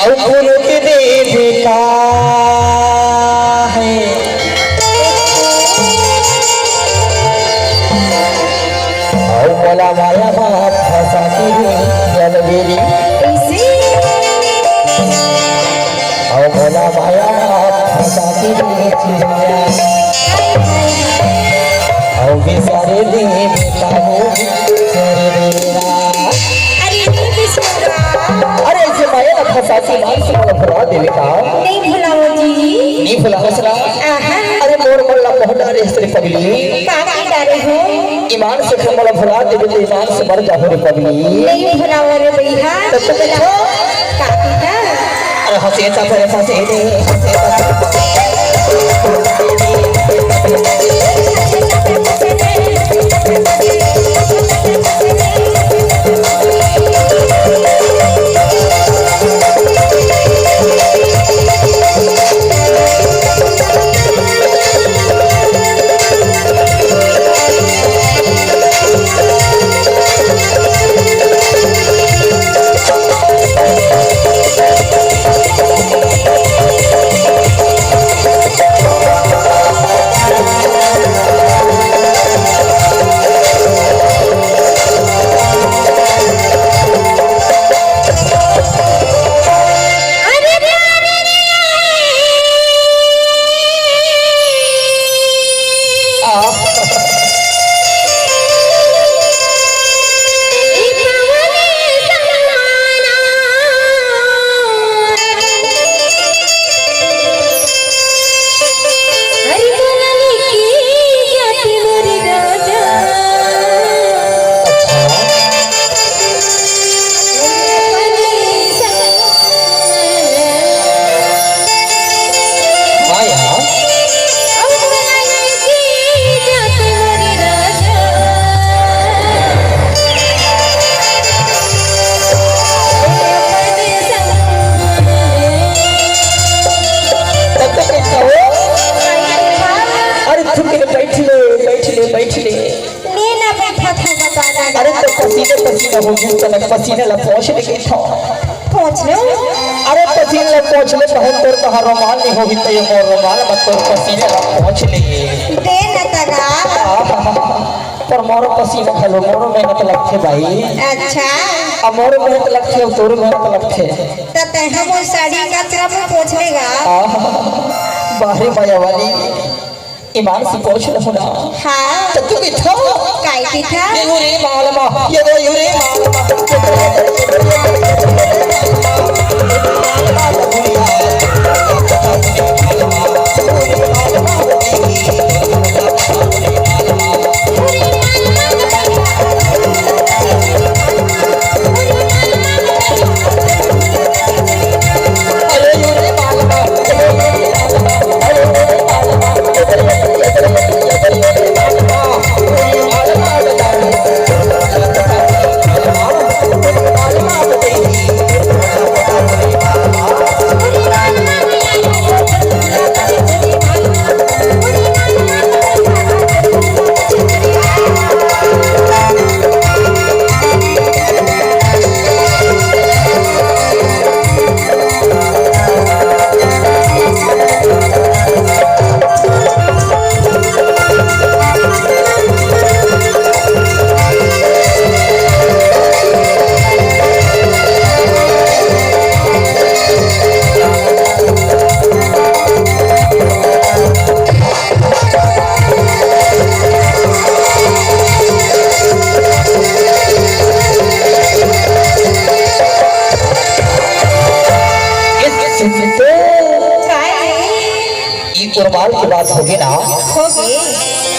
गुरु के देवता है मोला माया बाप फंसाती है जनवेरी मोला माया बाप फंसाती है चिड़िया सारे देवता हो अरे ऐसे माया ना फंसाती मान से मला भुला देवे का नहीं भुलाओ जी नहीं भुलाओ सला अरे मोर मोला बहुत डरे से पगली का डरे हो ईमान से मला भुला देवे तो ईमान से मर जाओ रे पगली नहीं भुलाओ रे भैया तब तो देखो का पिता अरे हंसेता पर फंसे दे पसीने ला पहुंच ले था पहुंच लो अरे पसीने ला पहुंच ले बहुत तोर कहा रोमाल नहीं होगी तो ये मोर रोमाल मत तोर पसीने ला पहुंच ले दे न तगा पर मोर पसीना खलो मोर मेहनत लगथे भाई अच्छा अब मोर मेहनत लगथे तोर मेहनत लगथे तते हम वो साड़ी का तरफ पहुंच लेगा बाहरी माया वाली ईमान से पहुंच लो ना हां तो तू भी था काई भी था ये रे मालमा ये रे कुर्बान की बात होगी ना होगी